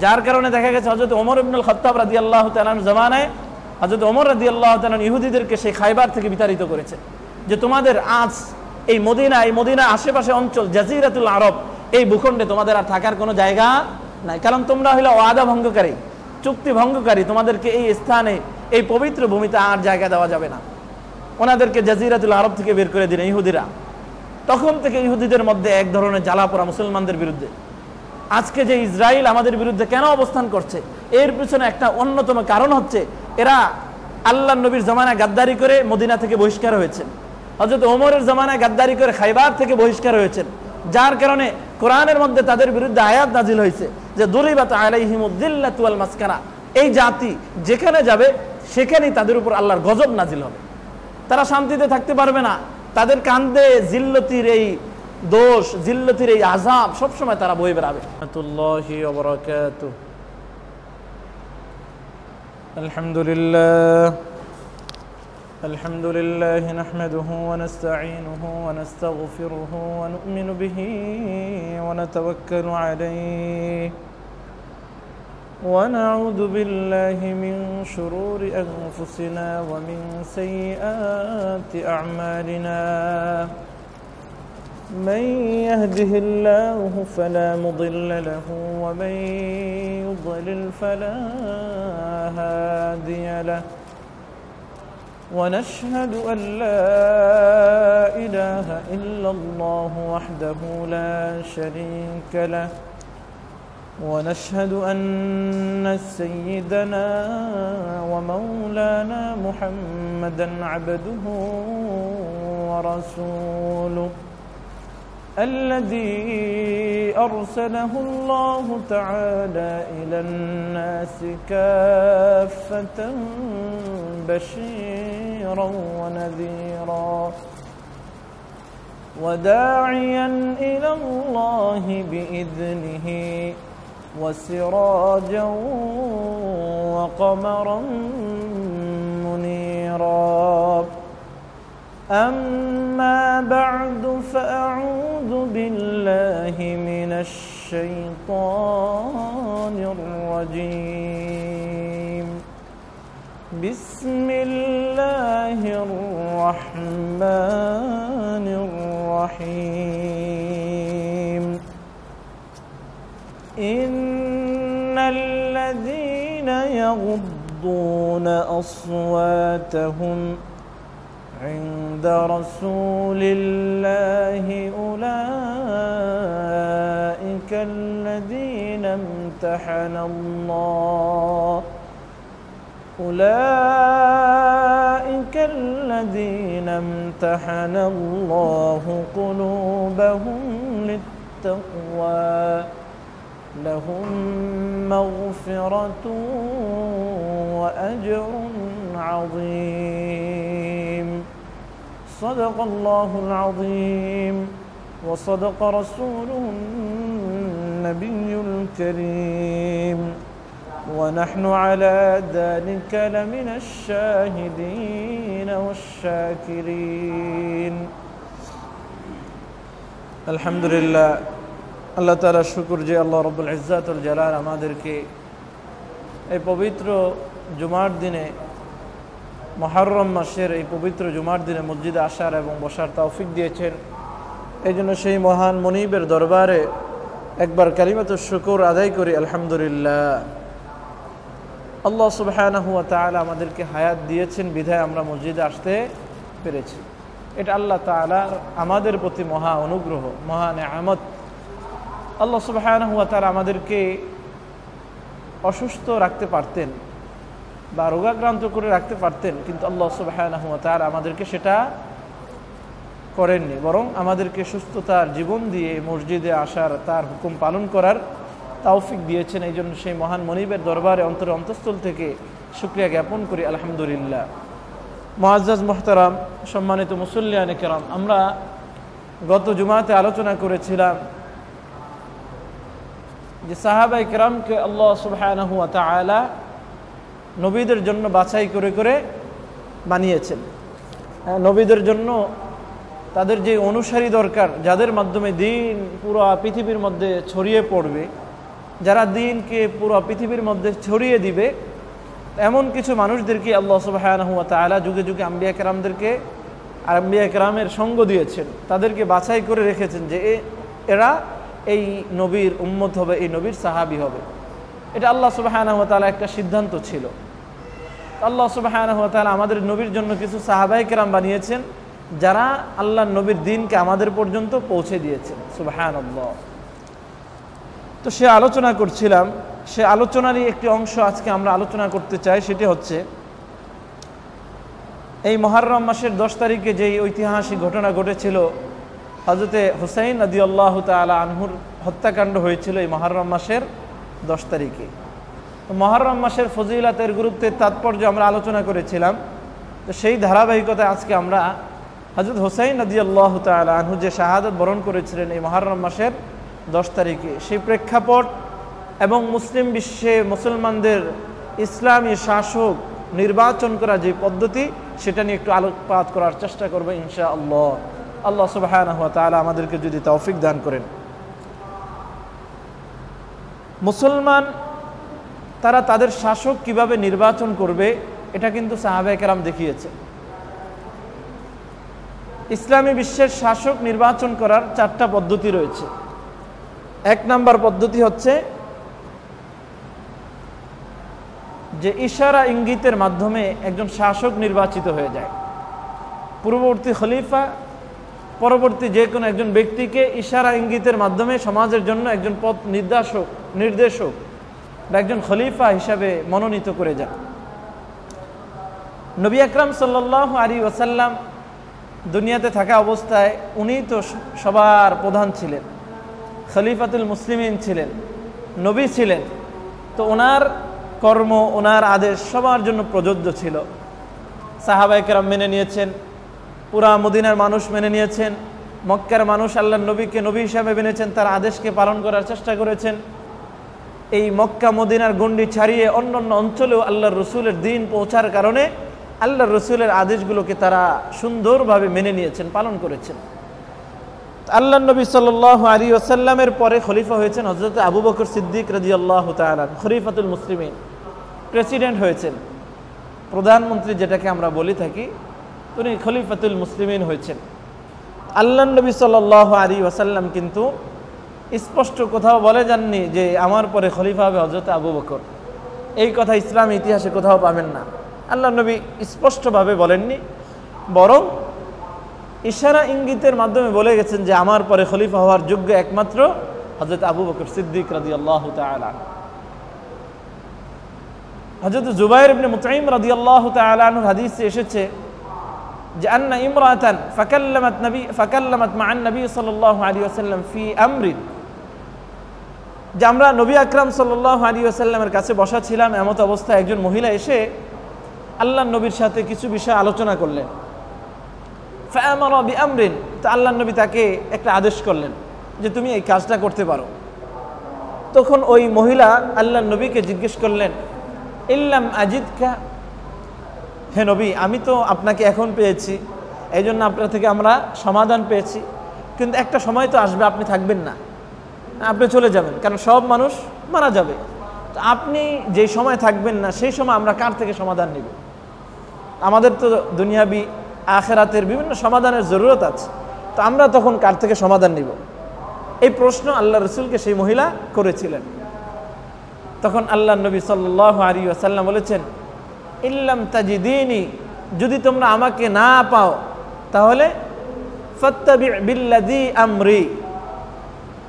যার কারণে দেখা গেছে হযরত ওমর ইবনুল খাত্তাব রাদিয়াল্লাহু তাআলা জামানায় হযরত ওমর রাদিয়াল্লাহু তাআলা ইহুদিদেরকে সেই খায়বার থেকে বিতাড়িত করেছে, যে তোমাদের আজ এই মদিনা আশেপাশে অঞ্চল জাজিরাতুল আরব এই ভূখণ্ডে তোমাদের আর থাকার কোনো জায়গা নাই, কারণ তোমরা হইলো ওয়াদা ভঙ্গকারী, চুক্তি ভঙ্গকারী, তোমাদেরকে এই স্থানে এই পবিত্র ভূমিতে আর জায়গা দেওয়া যাবে না। ওনাদেরকে জাজিরাতুল আরব থেকে বের করে দিলেন ইহুদিরা। তখন থেকে ইহুদিদের মধ্যে এক ধরনের জ্বালা পোড়া মুসলমানদের বিরুদ্ধে। আজকে যে ইসরায়েল আমাদের বিরুদ্ধে কেন অবস্থান করছে, এর পিছনে একটা অন্যতম কারণ হচ্ছে এরা আল্লাহর নবীর জামানায় গাদ্দারি করে মদিনা থেকে বহিষ্কার হয়েছেন, হযরত ওমরের জামানায় গাদ্দারি করে খায়বার থেকে বহিষ্কার হয়েছেন, যার কারণে কোরআনের মধ্যে তাদের বিরুদ্ধে আয়াত নাজিল হয়েছে যে দুরিবাত আলাইহিমুদ যিল্লাতু ওয়াল মাসকানা, এই জাতি যেখানে যাবে সেখানেই তাদের উপর আল্লাহর গজব নাজিল হবে, তারা শান্তিতে থাকতে পারবে না, তাদের কান্দে জিল্লতির এই দোষ, জিল্লতির এই আযাব সবসময় তারা বয়ে বেড়াবে। রাহমাতুল্লাহি ওয়া বারাকাতুহু। আলহামদুলিল্লাহ নাহমাদুহু ওয়া নাস্তাঈনুহু ওয়া নাস্তাগফিরুহু ওয়া নু'মিনু বিহি ওয়া নাতাওয়াক্কালু আলাইহি ওয়া নাউযু বিল্লাহি মিন শুরুরি আনফুসিনা ওয়া মিন সাইয়্যাতি আ'মালিনা। من يهده الله فلا مضل له ومن يضلل فلا هادي له ونشهد أن لا إله إلا الله وحده لا شريك له ونشهد أن سيدنا ومولانا محمدا عبده ورسوله الذي أرسله الله تعالى إلى الناس كافة بشيرا ونذيرا وداعيا إلى الله بإذنه وسراجا وقمرا منيرا. أما بعد فأعوذ بالله من الشيطان الرجيم. بسم الله الرحمن الرحيم. إن الذين يغضون أصواتهم عند رسول الله أولئك الذين امتحن الله قلوبهم للتقوى لهم مغفرة وأجر عظيم. صدق الله العظيم وصدق رسوله النبي الكريم ونحن على ذلك لمن الشاهدين والشاكرين. الحمد لله. আল্লাহ তাআলা শুকর যে আল্লাহ রাব্বুল ইজ্জাত ওয়াল জালাল আমাদেরকে এই পবিত্র জুমার দিনে, মুহররম মাসের এই পবিত্র জুমার দিনে মসজিদে আসার এবং বসার তৌফিক দিয়েছেন। এই জন্য সেই মহান মুনিবের দরবারে একবার কালিমাতুশ শুকর আদায় করি আলহামদুলিল্লাহ। আল্লাহ সুবহানাহু ওয়া তাআলা আমাদেরকে হায়াত দিয়েছেন বিধায় আমরা মসজিদে আসতে পেরেছি। এটা আল্লাহ তাআলার আমাদের প্রতি মহা অনুগ্রহ, মহা নেয়ামত। আল্লাহ সুবহানাহু ওয়া তাআলা আমাদেরকে অসুস্থ রাখতে পারতেন বা রোগাক্রান্ত করে রাখতে পারতেন, কিন্তু আল্লাহ সুবহানাহু ওয়া তাআলা আমাদেরকে সেটা করেননি, বরং আমাদেরকে সুস্থতার জীবন দিয়ে মসজিদে আসার, তার হুকুম পালন করার তৌফিক দিয়েছেন। এই জন্য সেই মহান মনিবের দরবারে অন্তর অন্তঃস্থল থেকে শুকরিয়া জ্ঞাপন করি আলহামদুলিল্লাহ। মুআজ্জাজ মুহতারাম, সম্মানিত মুসল্লিয়ানে কেরাম, আমরা গত জুমাতে আলোচনা করেছিলাম যে সাহাবায়ে কেরামকে আল্লাহ সুবহানাহু ওয়া তাআলা নবীদের জন্য বাছাই করে করে বানিয়েছেন। নবীদের জন্য তাদের যে অনুসারী দরকার, যাদের মাধ্যমে দিন পুরো পৃথিবীর মধ্যে ছড়িয়ে পড়বে, যারা দিনকে পুরো পৃথিবীর মধ্যে ছড়িয়ে দিবে, এমন কিছু মানুষদেরকে আল্লাহ সুবহানাহু ওয়া তাআলা যুগে যুগে আম্বিয়া কেরামদেরকে আর আম্বিয়া কেরামের সঙ্গ দিয়েছেন, তাদেরকে বাছাই করে রেখেছেন যে এরা এই নবীর উম্মত হবে, এই নবীর সাহাবী হবে। এটা আল্লাহ সুবহানাহু ওয়া তাআলা একটা সিদ্ধান্ত ছিল। আল্লাহ সুবহানাহু ওয়া তাআলা আমাদের নবীর জন্য কিছু সাহাবায়ে কেরাম বানিয়েছেন, যারা আল্লাহর নবীর দ্বীনকে আমাদের পর্যন্ত পৌঁছে দিয়েছেন। সুবহানাল্লাহ। তো সে আলোচনা করছিলাম, সে আলোচনারই একটি অংশ আজকে আমরা আলোচনা করতে চাই। সেটি হচ্ছে এই মুহররম মাসের 10 তারিখে যেই ঐতিহাসিক ঘটনা ঘটেছিল, হযরতে হুসাইন রাদিয়াল্লাহু তাআলা আনহুর হত্যাকাণ্ড হয়েছিল এই মুহররম মাসের 10 তারিখে। তো মুহররম মাসের ফজিলতের গুরুত্বের তাৎপর্য আমরা আলোচনা করেছিলাম। তো সেই ধারাবাহিকতায় আজকে আমরা হযরত হুসাইন রাদিয়াল্লাহু তাআলা আনহু যে শাহাদাত বরণ করেছিলেন এই মুহররম মাসের 10 তারিখে, সেই প্রেক্ষাপট এবং মুসলিম বিশ্বে মুসলমানদের ইসলামী শাসক নির্বাচন করা যে পদ্ধতি, সেটা নিয়ে একটু আলোকপাত করার চেষ্টা করবো ইনশাআল্লাহ। আল্লাহ সুবহানাহু ওয়া তাআলা আমাদেরকে যদি তৌফিক দান করেন। মুসলমান তারা তাদের শাসক কিভাবে নির্বাচন করবে, এটা কিন্তু সাহাবায়ে কেরাম দেখিয়েছে। ইসলামী বিশ্বের শাসক নির্বাচন করার 4টা পদ্ধতি রয়েছে। 1 নম্বর পদ্ধতি হচ্ছে যে ইশারা ইঙ্গিতের মাধ্যমে একজন শাসক নির্বাচিত হয়ে যায়। পূর্ববর্তী খলিফা পরবর্তী যে কোনো একজন ব্যক্তিকে ইশারা ইঙ্গিতের মাধ্যমে সমাজের জন্য একজন পথ নির্দেশক বা একজন খলিফা হিসাবে মনোনীত করে যান। নবী আকরাম সাল্লাল্লাহু আলাইহি ওয়াসাল্লাম দুনিয়াতে থাকা অবস্থায় উনি তো সবার প্রধান ছিলেন, খলিফাতুল মুসলিমিন ছিলেন, নবী ছিলেন। তো ওনার কর্ম, ওনার আদেশ সবার জন্য প্রযোজ্য ছিল। সাহাবায়ে কেরাম মেনে নিয়েছেন, পুরা মদিনার মানুষ মেনে নিয়েছেন, মক্কার মানুষ আল্লাহর নবীকে নবী হিসাবে মেনেছেন, তার আদেশকে পালন করার চেষ্টা করেছেন। এই মক্কা মদিনার গণ্ডি ছাড়িয়ে অন্যান্য অঞ্চলেও আল্লাহর রসুলের দ্বীন পৌঁছার কারণে আল্লাহর রসুলের আদেশগুলোকে তারা সুন্দরভাবে মেনে নিয়েছেন, পালন করেছেন। আল্লাহর নবী সাল্লাল্লাহু আলাইহি ওয়াসাল্লামের পরে খলিফা হয়েছেন হযরত আবু বকর সিদ্দিক রাদিয়াল্লাহু তাআলা, খলিফাতুল মুসলিমিন, প্রেসিডেন্ট হয়েছেন, প্রধানমন্ত্রী যেটাকে আমরা বলে থাকি, উনি খলিফাতুল মুসলিমিন হয়েছেন। আল্লাহর নবী সাল্লাল্লাহু আলাইহি ওয়াসাল্লাম কিন্তু স্পষ্ট কোথাও বলে যাননি যে আমার পরে খলিফা হবে হযরত আবু বকর। এই কথা ইসলাম ইতিহাসে কোথাও পাবেন না। আল্লাহর নবী স্পষ্টভাবে বলেননি, বরং ইশারা ইঙ্গিতের মাধ্যমে বলে গেছেন যে আমার পরে খলিফা হওয়ার যোগ্য একমাত্র হযরত আবু বকর সিদ্দিক রাদিয়াল্লাহু তাআলা। হযরত জুবাইর ইবনে মুতঈম রাদিয়াল্লাহু তাআলা আনহু হাদিসে এসেছে যে আন্না ইমরাতান ফাকাল্লামাত মা'আন নবী সাল্লাল্লাহু আলাইহি ওয়াসাল্লাম ফি আমরিন, যে আমরা নবী আকরাম সাল্লাল্লাহু আলাইহি ওয়াসাল্লামের কাছে বসা ছিলাম, এমত অবস্থায় একজন মহিলা এসে আল্লাহর নবীর সাথে কিছু বিষয় আলোচনা করলেন। ফাআমারা বিআমরিন, তো আল্লাহর নবী তাকে একটা আদেশ করলেন যে তুমি এই কাজটা করতে পারো। তখন ওই মহিলা আল্লাহর নবীকে জিজ্ঞেস করলেন, ইল্লাম আজিদকা, হে নবী আমি তো আপনাকে এখন পেয়েছি, এই জন্য আপনার থেকে আমরা সমাধান পেয়েছি, কিন্তু একটা সময় তো আসবে আপনি থাকবেন না, আপনি চলে যাবেন, কারণ সব মানুষ মারা যাবে। তো আপনি যেই সময় থাকবেন না সেই সময় আমরা কার থেকে সমাধান নিব? আমাদের তো দুনিয়াবি আখিরাতের বিভিন্ন সমাধানের জরুরত আছে, তো আমরা তখন কার থেকে সমাধান নিব? এই প্রশ্ন আল্লাহ রসুলকে সেই মহিলা করেছিলেন। তখন আল্লাহ নবী সাল্লাল্লাহু আলাইহি ওয়াসাল্লাম বলেছেন, ইল্লাম তাজিদিনি, যদি তোমরা আমাকে না পাও তাহলে ফাত্তাবি বিল্লাযী আমরি,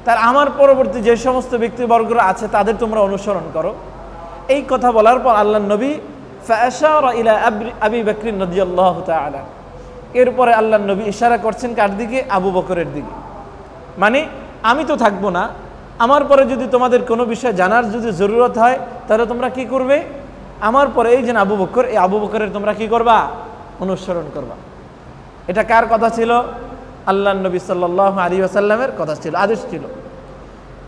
তার আমার পরবর্তী যে সমস্ত ব্যক্তিবর্গরা আছে তাদের তোমরা অনুসরণ করো। এই কথা বলার পর আল্লাহ নবী ফাআশারা ইলা আবি বকর রাদিয়াল্লাহু তাআলা, এরপরে আল্লাহ নবী ইশারা করছেন কার দিকে? আবু বকরের দিকে। মানে আমি তো থাকবো না, আমার পরে যদি তোমাদের কোনো বিষয় জানার যদি জরুরত হয় তাহলে তোমরা কি করবে? আমার পরে এই যে আবু বকর, এই আবু বকরের তোমরা কি করবা? অনুসরণ করবা। এটা কার কথা ছিল? আল্লাহ নবী সাল্লাল্লাহু আলাইহি ওয়াসাল্লামের কথা ছিল, আদেশ ছিল।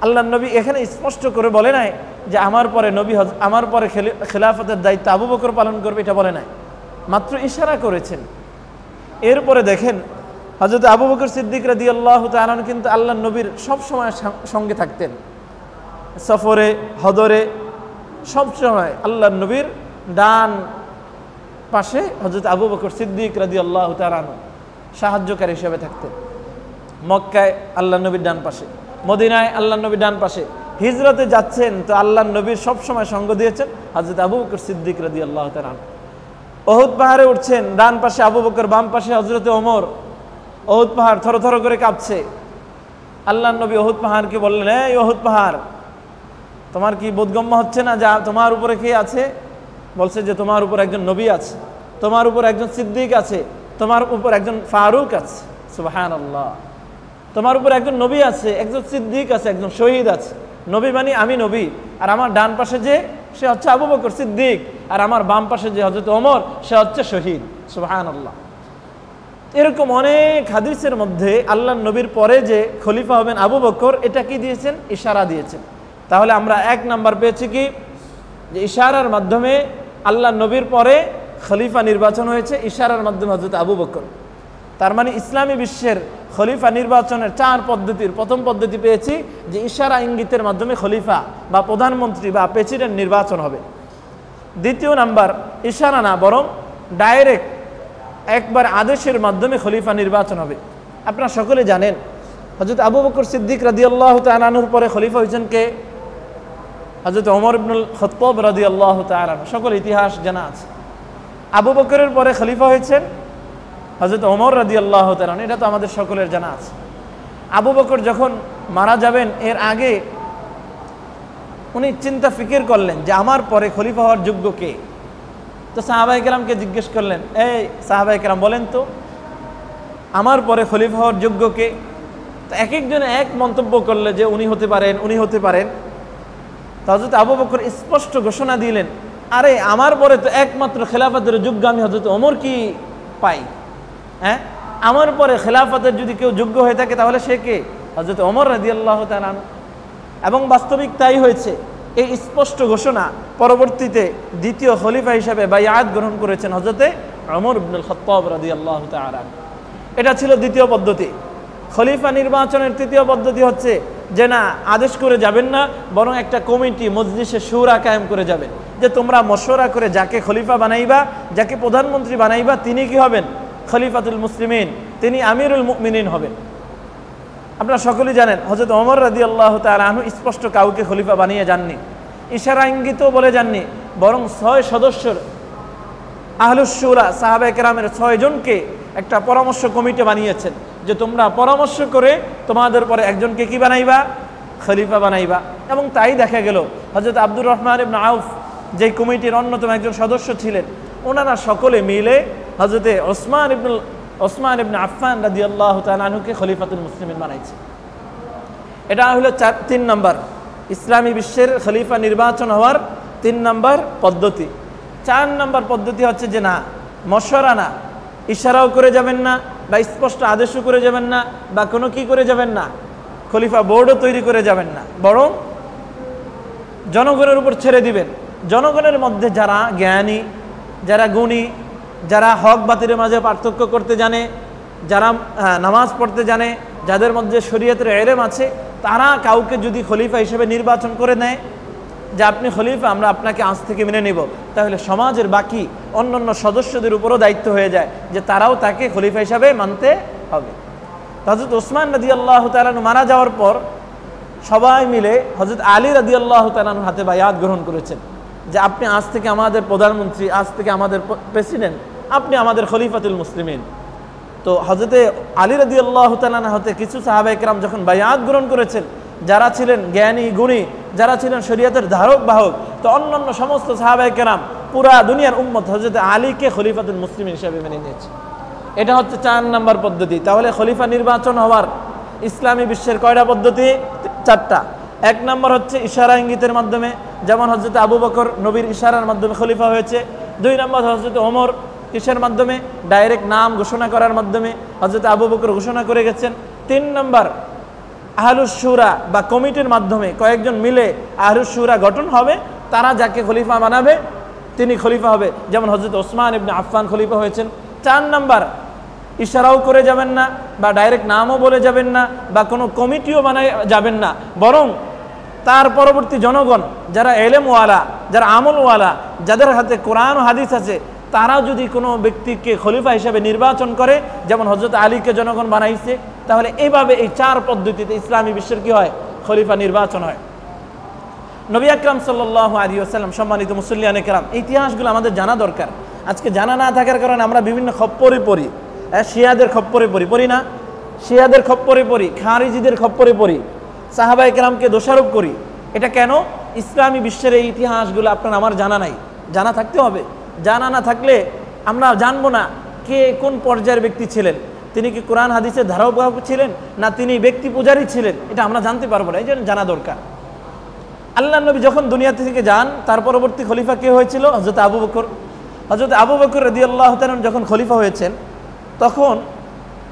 আল্লাহ নবী এখানে স্পষ্ট করে বলে নাই যে আমার পরে নবী, আমার পরে খেলাফতের দায়িত্ব আবু বকর পালন করবে, এটা বলে নাই, মাত্র ইশারা করেছেন। এরপরে দেখেন হযরত আবু বকর সিদ্দিক রাদিয়াল্লাহু তাআলা কিন্তু আল্লাহ নবীর সব সময় সঙ্গে থাকতেন। সফরে, হদরে সবসময় আল্লাহ নবীর ডান পাশে হযরত আবু বকর সিদ্দিক রাদিয়াল্লাহু তাআলা আনহু সাহায্যকারী হিসেবে থাকতেন। মক্কায় আল্লাহ নবীর ডান পাশে, মদিনায় আল্লাহ নবীর ডান পাশে। হিজরতে যাচ্ছেন তো আল্লাহ নবীর সবসময় সঙ্গ দিয়েছেন হযরত আবু বকর সিদ্দিক রাদিয়াল্লাহু তাআলা আনহু। উহুদ পাহাড়ে উঠছেন, ডান পাশে আবু বকর, বাম পাশে হযরত ওমর। উহুদ পাহাড় থরথর করে কাঁপছে। আল্লাহ নবী উহুদ পাহাড়কে বললেন, এই উহুদ পাহাড়, তোমার কি বোধগম্য হচ্ছে না যা তোমার উপরে কে আছে? বলছে যে তোমার উপর একজন নবী আছে, তোমার উপর একজন সিদ্দিক আছে, তোমার উপর একজন ফারুক আছে। সুবহানাল্লাহ। তোমার উপর একজন নবী আছে, একজন সিদ্দিক আছে, একজন শহীদ আছে। নবী মানে আমি নবী, আর আমার ডান পাশে যে সে হচ্ছে আবু বকর সিদ্দিক, আর আমার বাম পাশে যে হযরত ওমর সে হচ্ছে শহীদ। সুবহানাল্লাহ। এরকম অনেক হাদিসের মধ্যে আল্লাহ নবীর পরে যে খলিফা হবেন আবু বকর, এটা কি দিয়েছেন? ইশারা দিয়েছেন। তাহলে আমরা 1 নাম্বার পেয়েছি কি, যে ইশারার মাধ্যমে আল্লাহ নবীর পরে খলিফা নির্বাচন হয়েছে, ইশারার মাধ্যমে হযরত আবু বকর। তার মানে ইসলামী বিশ্বের খলিফা নির্বাচনের 4 পদ্ধতির প্রথম পদ্ধতি পেয়েছি যে ইশারা ইঙ্গিতের মাধ্যমে খলিফা বা প্রধানমন্ত্রী বা প্রেসিডেন্ট নির্বাচন হবে। দ্বিতীয় নাম্বার, ইশারা না বরং ডাইরেক্ট একবার আদেশের মাধ্যমে খলিফা নির্বাচন হবে। আপনারা সকলে জানেন হযরত আবু বকর সিদ্দিক রাদিয়াল্লাহু তাআলা আনহুর পরে খলিফা হয়েছেন কে? হযরত ওমর ইবনুল খাত্তাব রাদিয়াল্লাহু তাআলা আনহু। সকল ইতিহাস জানা আছে। আবু বকরের পরে খলিফা হয়েছেন হযরত ওমর রাদিয়াল্লাহু তাআলা আনহু, এটা তো আমাদের সকলের জানা আছে। আবু বকর যখন মারা যাবেন এর আগে উনি চিন্তা ফিকির করলেন যে আমার পরে খলিফা হওয়ার যোগ্য কে। তো সাহাবায়ে কেরামকে জিজ্ঞেস করলেন, এই সাহাবায়ে কেরাম বলেন তো আমার পরে খলিফা হওয়ার যোগ্য কে? তো এক একজনে এক মন্তব্য করলে যে উনি হতে পারেন, উনি হতে পারেন। তো হযরত আবু বকর স্পষ্ট ঘোষণা দিলেন, আরে আমার পরে তো একমাত্র খেলাফতের যোগ্য আমি হযরত ওমর কি পাই? হ্যাঁ, আমার পরে খেলাফতের যদি কেউ যোগ্য হয়ে থাকে তাহলে সে কে? হযরত ওমর রাদিয়াল্লাহু তাআলা আনহু। এবং বাস্তবিক তাই হয়েছে। এই স্পষ্ট ঘোষণা পরবর্তীতে দ্বিতীয় খলিফা হিসেবে বাইআত গ্রহণ করেছেন হযরতে ওমর ইবনুল খাত্তাব রাদিয়াল্লাহু তাআলা। এটা ছিল দ্বিতীয় পদ্ধতি। খলিফা নির্বাচনের তৃতীয় পদ্ধতি হচ্ছে যে না, আদেশ করে যাবেন না, বরং একটা কমিটি মজলিসে শুরা কায়েম করে যাবেন, যে তোমরা মশওয়ারা করে যাকে খলিফা বানাইবা, যাকে প্রধানমন্ত্রী বানাইবা, তিনি কি হবেন? খলিফাতুল মুসলিমিন, তিনি আমিরুল মুমিনিন হবেন। আপনারা সকলেই জানেন হযরত ওমর রাদিয়াল্লাহু তাআলা আনহু স্পষ্ট কাউকে খলিফা বানিয়ে যাননি, ইশারা ইঙ্গিতও বলে যাননি, বরং 6 সদস্যের আহলুস শুরা সাহাবায়ে কেরামের 6 জনকে একটা পরামর্শ কমিটি বানিয়েছেন যে তোমরা পরামর্শ করে তোমাদের পরে একজনকে কি বানাইবা? খলিফা বানাইবা। এবং তাই দেখা গেল হযরত আব্দুর রহমান ইবনে আউফ যে কমিটির অন্যতম একজন সদস্য ছিলেন, ওনারা সকলে মিলে হযরতে ওসমান ইবনে আফফান রাদিয়াল্লাহু তাআলা আনহুকে খলিফাতুল মুসলিমিন বানাইছে। এটা হলো 3 নাম্বার ইসলামী বিশ্বের খলিফা নির্বাচন হওয়ার 3 নাম্বার পদ্ধতি। 4 নাম্বার পদ্ধতি হচ্ছে যে না, মশওয়ারা না, ইশারাও করে যাবেন না, বা স্পষ্ট আদেশও করে যাবেন না, বা কোনো কি করে যাবেন না, খলিফা বোর্ডও তৈরি করে যাবেন না, বরং জনগণের উপর ছেড়ে দিবেন। জনগণের মধ্যে যারা জ্ঞানী, যারা গুণী, যারা হক বাতিলের মাঝে পার্থক্য করতে জানে, যারা নামাজ পড়তে জানে, যাদের মধ্যে শরীয়তের ইলম আছে, তারা কাউকে যদি খলিফা হিসেবে নির্বাচন করে নেয় যে আপনি খলিফা, আমরা আপনাকে আজ থেকে মেনে নেব, তাহলে সমাজের বাকি অন্যান্য সদস্যদের উপরও দায়িত্ব হয়ে যায় যে তারাও তাকে খলিফা হিসাবে মানতে হবে। হযরত ওসমান রাদিয়াল্লাহু তাআলা আনহু মারা যাওয়ার পর সবাই মিলে হযরত আলী রাদিয়াল্লাহু তাআলা আনহুর হাতে বায়াত গ্রহণ করেছেন যে আপনি আজ থেকে আমাদের প্রধানমন্ত্রী, আজ থেকে আমাদের প্রেসিডেন্ট, আপনি আমাদের খলিফাতুল মুসলিমিন। তো হযরতে আলী রাদিয়াল্লাহু তাআলা আনহু হতে কিছু সাহাবায়ে কেরাম যখন বায়াত গ্রহণ করেছেন, যারা ছিলেন জ্ঞানী গুণী, যারা ছিলেন শরীয়তের ধারক বাহক, তো অন্যান্য সমস্ত সাহাবায়ে কেরাম পুরা দুনিয়ার উম্মত হযরতে আলীকে খলিফাতুল মুসলিমিন হিসেবে মেনে নিয়েছে। এটা হচ্ছে 4 নাম্বার পদ্ধতি। তাহলে খলিফা নির্বাচন হওয়ার ইসলামী বিশ্বের কয়টা পদ্ধতি? 4টা। 1 নাম্বার হচ্ছে ইশারা ইঙ্গিতের মাধ্যমে, যেমন হযরতে আবু বকর নবীর ইশারার মাধ্যমে খলিফা হয়েছে। 2 নাম্বার হযরতে ওমর কিসের মাধ্যমে? ডাইরেক্ট নাম ঘোষণা করার মাধ্যমে হযরতে আবু বকর ঘোষণা করে গেছেন। 3 নাম্বার আহলুস শুরা বা কমিটির মাধ্যমে কয়েকজন মিলে আহলুস শুরা গঠন হবে, তারা যাকে খলিফা বানাবে তিনি খলিফা হবে, যেমন হযরত ওসমান ইবনে আফফান খলিফা হয়েছেন। 4 নাম্বার ইশারাও করে যাবেন না, বা ডাইরেক্ট নামও বলে যাবেন না, বা কোনো কমিটিও বানায় যাবেন না, বরং তার পরবর্তী জনগণ যারা এলেমওয়ালা, যারা আমলওয়ালা, যাদের হাতে কোরআন ও হাদিস আছে, তারা যদি কোনো ব্যক্তিকে খলিফা হিসেবে নির্বাচন করে, যেমন হযরত আলীকে জনগণ বানাইছে, তাহলে এইভাবে এই 4 পদ্ধতিতে ইসলামী বিশ্বের কি হয়, খলিফা নির্বাচন হয়। নবী আকরাম সাল্লাল্লাহু আলাইহি ওয়াসাল্লাম, সম্মানিত মুসল্লিয়ানে কেরাম, ইতিহাসগুলো আমাদের জানা দরকার। আজকে জানা না থাকার কারণে আমরা বিভিন্ন খপ্পরে পড়ি। শিয়াদের খপ্পরে পড়ি না? শিয়াদের খপ্পরে পড়ি, খারিজিদের খপ্পরে পড়ি, সাহাবায়ে কেরামকে দোষারোপ করি। এটা কেন? ইসলামী বিশ্বের এই ইতিহাসগুলো আপনার আমার জানা নাই, জানা থাকতে হবে। জানা না থাকলে আমরা জানবো না কে কোন পর্যায়ের ব্যক্তি ছিলেন, তিনি কি কোরআন হাদিসের ধারাবাহিক ছিলেন, না তিনি ব্যক্তি পূজারী ছিলেন, এটা আমরা জানতে পারবো না। এই জন্য জানা দরকার। আল্লাহ নবী যখন দুনিয়া থেকে যান, তার পরবর্তী খলিফা কে হয়েছিল? হযরত আবু বকর। হযরত আবু বকর রাদিয়াল্লাহু তাআলা যখন খলিফা হয়েছেন, তখন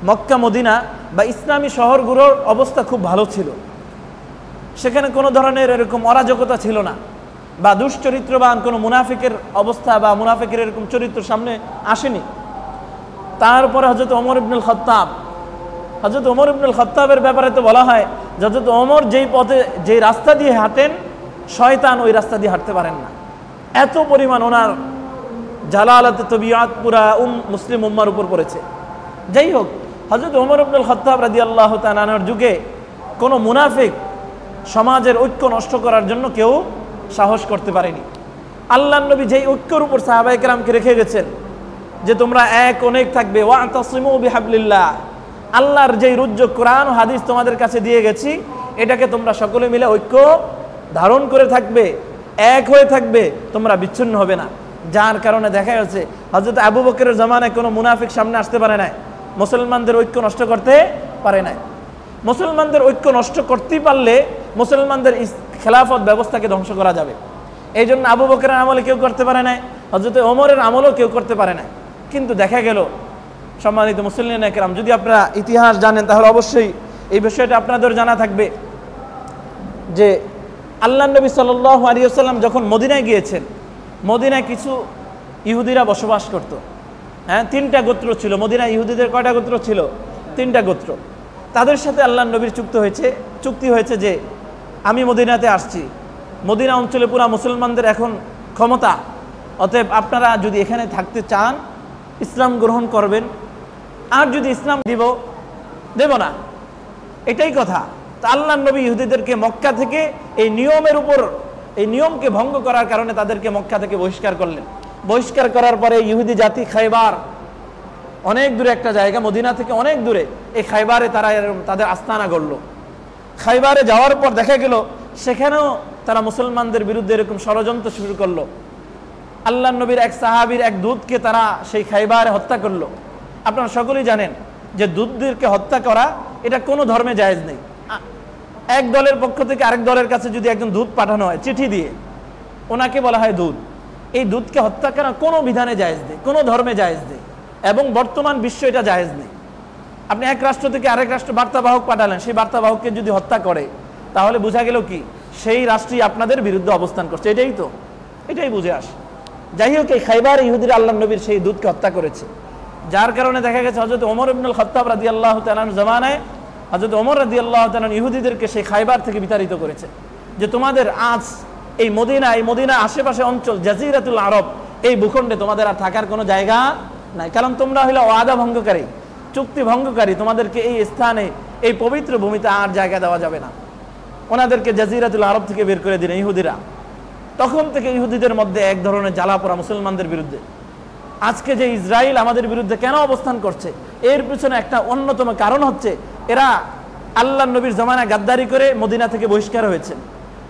মক্কা মদিনা বা ইসলামী শহরগুলোর অবস্থা খুব ভালো ছিল। সেখানে কোনো ধরনের এরকম অরাজকতা ছিল না, বা দুশ্চরিত্রবান কোনো মুনাফিকের অবস্থা বা মুনাফিকের এরকম চরিত্র সামনে আসেনি। তারপরে হযরত ওমর ইবনুল খাত্তাব, হযরত ওমর ইবনুল খাত্তাবের ব্যাপারে তো বলা হয়, হযরত ওমর যেই পথে, যেই রাস্তা দিয়ে হাঁটেন, শয়তান ওই রাস্তা দিয়ে হাঁটতে পারেন না। এত পরিমাণ ওনার জালালাতে তবিয়াত পুরা মুসলিম উম্মার উপর পড়েছে। যাই হোক, হযরত ওমর ইবনুল খাত্তাব রাদিয়াল্লাহু তাআলা আনহুর যুগে কোনো মুনাফিক সমাজের ঐক্য নষ্ট করার জন্য কেউ সাহস করতে পারেনি। আল্লাহর নবী যেই ঐক্যর উপর সাহাবায়ে কেরামকে রেখে গেছেন, যে তোমরা এক অনেক থাকবে, ওয়াতাসিমু বিহাবলিল্লাহ, আল্লাহর যেই রুজ্জ কোরআন ও হাদিস তোমাদের কাছে দিয়ে গেছি, এটাকে তোমরা সকলে মিলে ঐক্য ধারণ করে থাকবে, এক হয়ে থাকবে, তোমরা বিচ্ছিন্ন হবে না। যার কারণে দেখা যাচ্ছে হযরত আবু বকরের জামানায় কোনো মুনাফিক সামনে আসতে পারে নাই, মুসলমানদের ঐক্য নষ্ট করতে পারে নাই। মুসলমানদের ঐক্য নষ্ট করতেই পারলে মুসলমানদের খেলাফত ব্যবস্থাকে ধ্বংস করা যাবে। এই জন্য আবু বকরের আমলে কেউ করতে পারে নাই, হযরত ওমরের আমলেও কেউ করতে পারে নাই। কিন্তু দেখা গেল, সম্মানিত মুসলিম একরাম, যদি আপনারা ইতিহাস জানেন তাহলে অবশ্যই এই বিষয়টা আপনাদের জানা থাকবে যে আল্লাহর নবী সাল্লাল্লাহু আলাইহি ওয়াসাল্লাম যখন মদিনায় গিয়েছেন, মদিনায় কিছু ইহুদিরা বসবাস করত। হ্যাঁ, 3টা গোত্র ছিল মদিনায়। ইহুদিদের কয়টা গোত্র ছিল? 3টা গোত্র। তাদের সাথে আল্লাহর নবীর চুক্তি হয়েছে যে আমি মদিনাতে আসছি, মদিনা অঞ্চলে পুরা মুসলমানদের এখন ক্ষমতা, অতএব আপনারা যদি এখানে থাকতে চান ইসলাম গ্রহণ করবেন, আর যদি ইসলাম দেব না, এটাই কথা। তা আল্লাহর নবী ইহুদিদেরকে মক্কা থেকে এই নিয়মের উপর, এই নিয়মকে ভঙ্গ করার কারণে তাদেরকে মক্কা থেকে বহিষ্কার করলেন। বহিষ্কার করার পরে ইহুদি জাতি খায়বার, অনেক দূরে একটা জায়গা, মদিনা থেকে অনেক দূরে, এই খায়বারে তারা তাদের আস্তানা গড়ল। খায়বারে যাওয়ার পর দেখা গেল সেখানেও তারা মুসলমানদের বিরুদ্ধে এরকম ষড়যন্ত্র শুরু করলো। আল্লাহর নবীর এক সাহাবীর এক দূতকে তারা সেই খায়বারে হত্যা করলো। আপনারা সকলেই জানেন যে দূতদেরকে হত্যা করা এটা কোনো ধর্মে জায়েজ নেই। এক দলের পক্ষ থেকে আরেক দলের কাছে যদি একজন দূত পাঠানো হয় চিঠি দিয়ে, ওনাকে বলা হয় দূত। এই দূতকে হত্যা করা কোনো বিধানে জায়েজ নেই, কোনো ধর্মে জায়েজ নেই, এবং বর্তমান বিশ্ব এটা জায়েজ নেই। আপনি এক রাষ্ট্র থেকে আরেক রাষ্ট্র বার্তাবাহক পাঠালেন, সেই বার্তাবাহককে যদি হত্যা করে, তাহলে বোঝা গেল কি সেই রাষ্ট্রই আপনাদের বিরুদ্ধে অবস্থান করছে। এটাই বুঝে আসে। যাই হোক, এই খায়বার ইহুদিরা আল্লাহর নবীর সেই দূতকে হত্যা করেছে। যার কারণে দেখা গেছে হযরত ওমর ইবনুল খাত্তাব রাদিয়াল্লাহু তাআলা জামানায় হযরত ওমর রাদিয়াল্লাহু তাআলা ইহুদিদেরকে সেই খায়বার থেকে বিতাড়িত করেছে, যে তোমাদের আজ এই মদিনা আশেপাশে অঞ্চল, জাজিরাতুল আরব, এই ভূখণ্ডে তোমাদের আর থাকার কোনো জায়গা নাই, কারণ তোমরা হইলে ওয়াদা ভঙ্গকারী, চুক্তি ভঙ্গকারী, তোমাদেরকে এই স্থানে, এই পবিত্র ভূমিতে আর জায়গা দেওয়া যাবে না। ওনাদেরকে জাজিরাতুল আরব থেকে বের করে দিলেন ইহুদিরা। তখন থেকে ইহুদিদের মধ্যে এক ধরনের জ্বালা পোড়া মুসলমানদের বিরুদ্ধে। আজকে যে ইসরায়েল আমাদের বিরুদ্ধে কেন অবস্থান করছে, এর পিছনে একটা অন্যতম কারণ হচ্ছে এরা আল্লাহর নবীর জামানায় গাদ্দারি করে মদিনা থেকে বহিষ্কার হয়েছেন,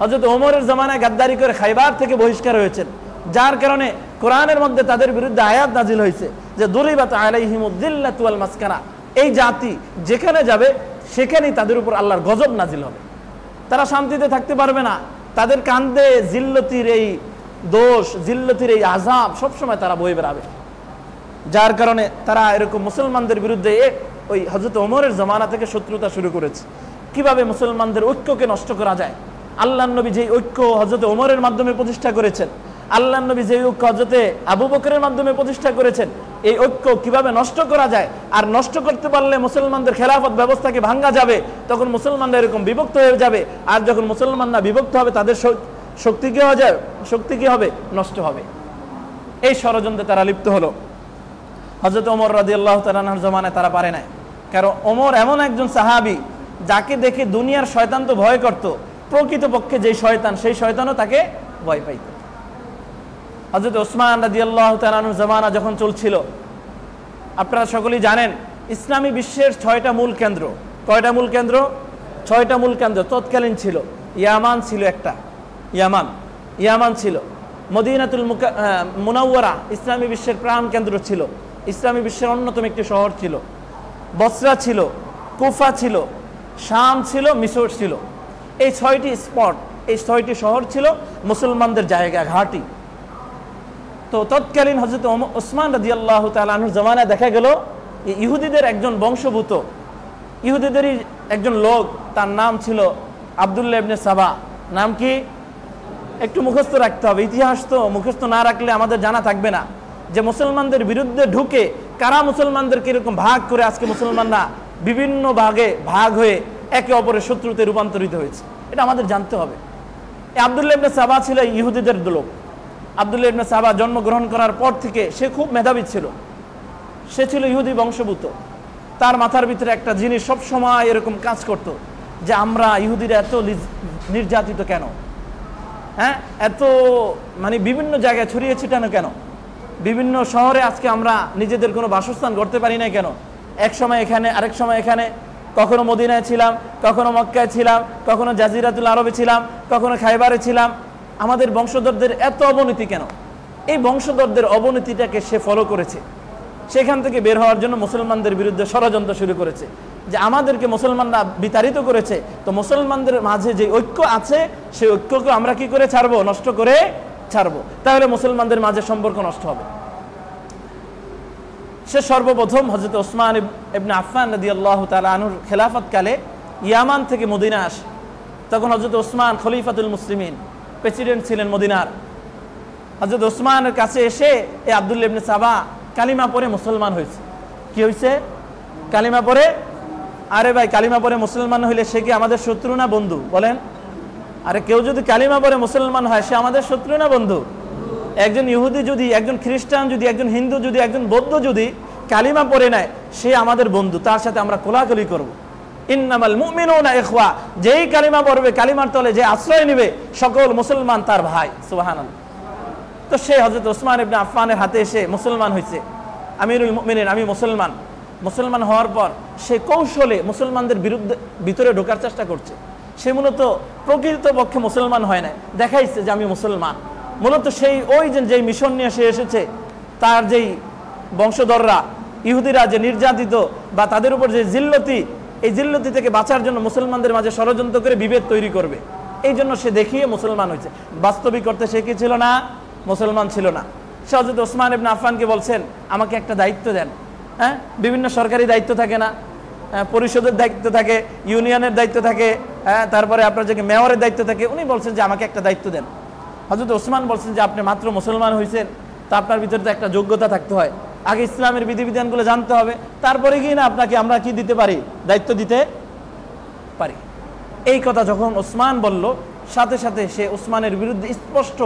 হযরত ওমরের জামানায় গাদ্দারি করে খায়বার থেকে বহিষ্কার হয়েছেন। যার কারণে কোরআনের মধ্যে তাদের বিরুদ্ধে আয়াত নাজিল হয়েছে যে দুরিবাত আলাইহিমুদ যিল্লাতু ওয়াল মাসকানা, এই জাতি যেখানে যাবে সেখানেই তাদের উপর আল্লাহর গজব নাজিল হবে, তারা শান্তিতে থাকতে পারবে না। তাদের কান্দে জিল্লতির এই দোষ, জিল্লতির এই আযাব সবসময় তারা বয়ে বেড়াবে। যার কারণে তারা এরকম মুসলমানদের বিরুদ্ধে ওই হযরত ওমরের জামানা থেকে শত্রুতা শুরু করেছে, কিভাবে মুসলমানদের ঐক্যকে নষ্ট করা যায়। আল্লাহর নবী যে ঐক্য হযরত ওমরের মাধ্যমে প্রতিষ্ঠা করেছেন, আল্লাহ নবী যে ঐক্য হযরতে আবু বকরের মাধ্যমে প্রতিষ্ঠা করেছেন, এই ঐক্য কিভাবে নষ্ট করা যায়, আর নষ্ট করতে পারলে মুসলমানদের খেলাফত ব্যবস্থাকে ভাঙ্গা যাবে, তখন মুসলমানরা এরকম বিভক্ত হয়ে যাবে। আর যখন মুসলমানরা বিভক্ত হবে তাদের শক্তি কি হবে? নষ্ট হবে। এই ষড়যন্ত্রে তারা লিপ্ত হলো। হযরত ওমর রাদিয়াল্লাহু তাআলা আনহুর জামানায় তারা পারে নাই, কারণ ওমর এমন একজন সাহাবী যাকে দেখে দুনিয়ার শয়তান তো ভয় করত, প্রকৃতপক্ষে যেই শয়তান সেই শয়তানও তাকে ভয় পাইত। হযরত ওসমান রাদিয়াল্লাহু তাআলা আনহুর জামানা যখন চলছিল, আপনারা সকলেই জানেন ইসলামী বিশ্বের 6টা মূল কেন্দ্র। কয়টা মূল কেন্দ্র? 6টা মূল কেন্দ্র তৎকালীন ছিল। ইয়ামান ছিল একটা, ইয়ামান ছিল। মদিনাতুল মুনাওয়ারা ইসলামী বিশ্বের প্রাণ কেন্দ্র ছিল, ইসলামী বিশ্বের অন্যতম একটি শহর ছিল। বসরা ছিল, কুফা ছিল, শাম ছিল, মিশর ছিল। এই 6টি স্পট, এই 6টি শহর ছিল মুসলমানদের জায়গা, ঘাঁটি। তো তৎকালীন হযরত ওসমান রাদিয়াল্লাহু তাআলা আনহুর জামানায় দেখা গেল ইহুদিদের একজন বংশভূত, ইহুদিদেরই একজন লোক, তার নাম ছিল আব্দুল্লাহ ইবনে সাবা। নাম কি? একটু মুখস্থ রাখতে হবে, ইতিহাস তো মুখস্থ না রাখলে আমাদের জানা থাকবে না যে মুসলমানদের বিরুদ্ধে ঢুকে কারা মুসলমানদেরকে এরকম ভাগ করে আজকে মুসলমানরা বিভিন্ন ভাগে ভাগ হয়ে একে অপরের শত্রুতে রূপান্তরিত হয়েছে। এটা আমাদের জানতে হবে। এই আব্দুল্লাহ ইবনে সাবা ছিল ইহুদিদের লোক। আব্দুল্লাহ ইবনে সাবা জন্মগ্রহণ করার পর থেকে সে খুব মেধাবী ছিল, সে ছিল ইহুদি বংশভূত। তার মাথার ভিতরে একটা জিনিস সব সময় এরকম কাজ করত যে আমরা ইহুদিরা এত নির্যাতিত কেন, হ্যাঁ, এত মানে বিভিন্ন জায়গায় ছড়িয়ে ছিটানো কেন, বিভিন্ন শহরে আজকে আমরা নিজেদের কোনো বাসস্থান করতে পারি না কেন, এক সময় এখানে আরেক সময় এখানে, কখনো মদিনায় ছিলাম, কখনো মক্কায় ছিলাম, কখনো জাজিরাতুল আরবে ছিলাম, কখনো খাইবারে ছিলাম, আমাদের বংশধরদের এত অবনতি কেন? এই বংশধরদের অবনতিটাকে সে ফলো করেছে, সেখান থেকে বের হওয়ার জন্য মুসলমানদের বিরুদ্ধে ষড়যন্ত্র শুরু করেছে যে আমাদেরকে মুসলমানরা বিতাড়িত করেছে, তো মুসলমানদের মাঝে যে ঐক্য আছে সেই ঐক্যকে আমরা কি করে ছাড়বো? নষ্ট করে ছাড়বো, তাহলে মুসলমানদের মাঝে সম্পর্ক নষ্ট হবে। সে সর্বপ্রথম হযরত ওসমান ইবনে আফফান রাদিয়াল্লাহু তাআলা আনহুর খেলাফতকালে ইয়ামান থেকে মদিনা আসে। তখন হযরত ওসমান খলিফাতুল মুসলিমিন, প্রেসিডেন্ট ছিলেন মদিনার। হযরত ওসমানের কাছে এসে এই আব্দুল্লাহ ইবনে সাবা কালিমা পড়ে মুসলমান হয়েছে। কি হয়েছে? কালিমা পড়ে। আরে ভাই, কালিমা পড়ে মুসলমান হইলে সে কি আমাদের শত্রু না বন্ধু? বলেন। আরে কেউ যদি কালিমা পড়ে মুসলমান হয় সে আমাদের শত্রু না বন্ধু? একজন ইহুদি যদি, একজন খ্রিস্টান যদি, একজন হিন্দু যদি, একজন বৌদ্ধ যদি কালিমা পড়ে নেয় সে আমাদের বন্ধু, তার সাথে আমরা কোলাকুলি করব। ইন্নামাল মুমিনুনা ইখওয়া, যেই কালিমা পড়বে, কালিমার তলে যে আশ্রয় নেবে, সকল মুসলমান তার ভাই। সুবহানাল্লাহ। তো সে হযরত ওসমান ইবনে আফফানের হাতে এসে মুসলমান হয়েছে। আমিরুল মুমিনিন, আমি মুসলমান। মুসলমান হওয়ার পর সে কৌশলে মুসলমানদের ভিতরে ঢোকার চেষ্টা করছে। সে মূলত প্রকৃতপক্ষে মুসলমান হয় না, দেখাইছে যে আমি মুসলমান। মূলত সেই ওই যেই মিশন নিয়ে সে এসেছে, তার যেই বংশধররা ইহুদিরা যে নির্যাতিত বা তাদের উপর যে জিল্লতি, এই জিল্লতি থেকে বাঁচার জন্য মুসলমানদের মাঝে ষড়যন্ত্র করে বিভেদ তৈরি করবে, এই জন্য সে দেখিয়ে মুসলমান হয়েছে। বাস্তবিক করতে সে কি ছিল না? মুসলমান ছিল না। সে হযরত ওসমান ইবনে আফফানকে বলছেন আমাকে একটা দায়িত্ব দেন। হ্যাঁ, বিভিন্ন সরকারি দায়িত্ব থাকে না, পরিষদের দায়িত্ব থাকে, ইউনিয়নের দায়িত্ব থাকে, হ্যাঁ, তারপরে আপনার যে মেয়রের দায়িত্ব থাকে। উনি বলছেন যে আমাকে একটা দায়িত্ব দেন। হযরত ওসমান বলছেন যে আপনি মাত্র মুসলমান হয়েছেন, তা আপনার ভিতরে তো একটা যোগ্যতা থাকতে হয়, আগে ইসলামের বিধিবিধানগুলো জানতে হবে, তারপরে গিয়ে না আপনাকে আমরা কি দিতে পারি? দায়িত্ব দিতে পারি। এই কথা যখন ওসমান বলল, সাথে সাথে সে ওসমানের বিরুদ্ধে স্পষ্ট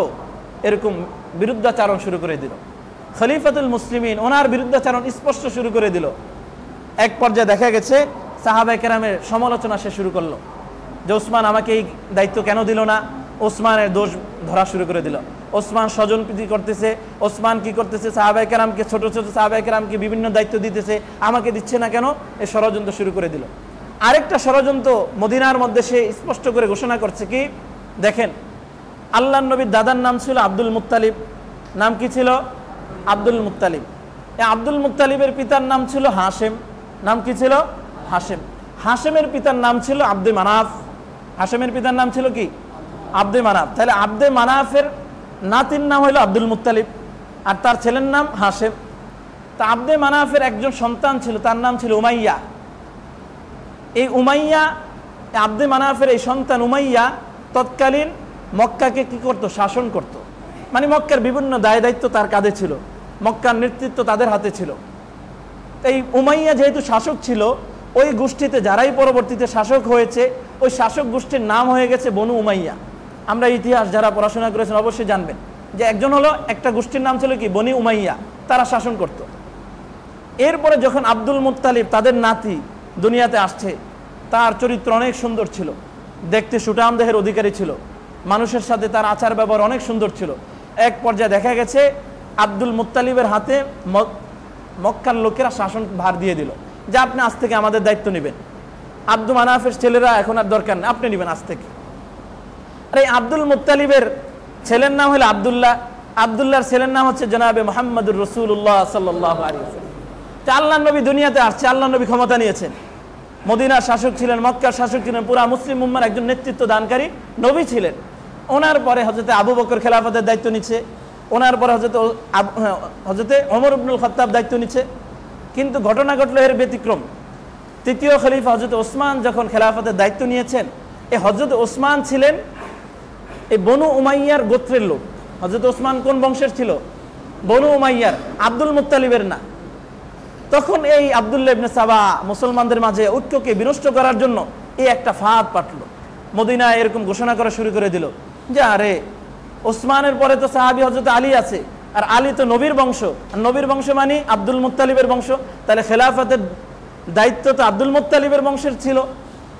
এরকম বিরুদ্ধাচারণ শুরু করে দিল। খলিফাতুল মুসলিমিন ওনার বিরুদ্ধাচারণ স্পষ্ট শুরু করে দিল। এক পর্যায়ে দেখা গেছে সাহাবায়ে কেরামের সমালোচনা সে শুরু করলো যে ওসমান আমাকে এই দায়িত্ব কেন দিল না? ওসমানের দোষ ধরা শুরু করে দিল। ওসমান স্বজনপ্রীতি করতেছে, ওসমান কি করতেছে? সাহাবায়ে কেরামকে, ছোট ছোট সাহাবায়ে কেরামকে বিভিন্ন দায়িত্ব দিতেছে, আমাকে দিচ্ছে না কেন? এই ষড়যন্ত্র শুরু করে দিল। আরেকটা ষড়যন্ত্র মদিনার মধ্যে সে স্পষ্ট করে ঘোষণা করছে কি? দেখেন, আল্লাহর নবীর দাদার নাম ছিল আব্দুল মুত্তালিব। নাম কি ছিল? Abdul Muttalib. এই আব্দুল মুত্তালিবের পিতার নাম ছিল হাশেম। নাম কি ছিল? হাশেম। হাশেমের পিতার নাম ছিল আব্দে মানাফ। হাশেমের পিতার নাম ছিল কি? আব্দে মানাফ। তাহলে আব্দে মানাফের নাতির নাম হলো আব্দুল মুত্তালিব, আর তার ছেলের নাম হাশেম। তা আব্দে মানাফের একজন সন্তান ছিল, তার নাম ছিল উমাইয়া। এই উমাইয়া, আব্দে মানাফের এই সন্তান উমাইয়া তৎকালীন মক্কাকে কি করত? শাসন করত। মানে মক্কার বিভিন্ন দায় দায়িত্ব তার কাঁধে ছিল, মক্কার নেতৃত্ব তাদের হাতে ছিল। এই উমাইয়া যেহেতু শাসক ছিল, ওই গোষ্ঠীতে যারাই পরবর্তীতে শাসক হয়েছে ওই শাসক গোষ্ঠীর নাম হয়ে গেছে বনু উমাইয়া। আমরা ইতিহাস যারা পড়াশোনা করেছেন অবশ্যই জানবেন যে একজন হলো, একটা গোষ্ঠীর নাম ছিল কি বনি উমাইয়া, তারা শাসন করত। এরপরে যখন আব্দুল মুত্তালিব তাদের নাতি দুনিয়াতে আসছে, তার চরিত্র অনেক সুন্দর ছিল, দেখতে সুঠাম দেহের অধিকারী ছিল, মানুষের সাথে তার আচার ব্যবহার অনেক সুন্দর ছিল। এক পর্যায়ে দেখা গেছে আব্দুল মুত্তালিবের হাতে মক্কার লোকেরা শাসন ভার দিয়ে দিল যে আপনি আজ থেকে আমাদের দায়িত্ব নেবেন, আব্দুল মানাফের ছেলেরা এখন আর দরকার নেই, আপনি নেবেন আজ থেকে। আর এই আব্দুল মুত্তালিবের ছেলের নাম হলো আব্দুল্লাহ, আব্দুল্লাহর ছেলের নাম হচ্ছে জনাবে মুহাম্মদুর রাসূলুল্লাহ সাল্লাল্লাহু আলাইহি ওয়াসাল্লাম। আল্লাহর নবী দুনিয়াতে আসছে, আল্লাহর নবী ক্ষমতা নিয়েছেন, মদিনার শাসক ছিলেন, মক্কার শাসক ছিলেন, পুরা মুসলিম উম্মার একজন নেতৃত্ব দানকারী নবী ছিলেন। ওনার পরে হযরতে আবু বকর খেলাফতের দায়িত্ব নিচ্ছে, ওনার পরে হযরতে ওমর ইবনুল খাত্তাব দায়িত্ব নিচ্ছে। কিন্তু ঘটনা ঘটলো এর ব্যতিক্রম। তৃতীয় খলিফা হযরত ওসমান যখন খেলাফতের দায়িত্ব নিয়েছেন, এই হযরত ওসমান ছিলেন এই বনু উমাইয়ার গোত্রের লোক। হযরত ওসমান কোন বংশের ছিল? বনু উমাইয়ার, আব্দুল মুত্তালিবের না। তখন এই আব্দুল্লাহ ইবনে সাবা মুসলমানদের মাঝে ঐক্যকে বিনষ্ট করার জন্য এই একটা ফাঁদ পাতলো, মদিনায় এরকম ঘোষণা করা শুরু করে দিল যে আরে ওসমানের পরে তো সাহাবী হযরত আলী আছে, আর আলী তো নবীর বংশ, আর নবীর বংশ মানে আব্দুল মুত্তালিবের বংশ, তাহলে খেলাফতের দায়িত্ব তো আব্দুল মুত্তালিবের বংশের ছিল,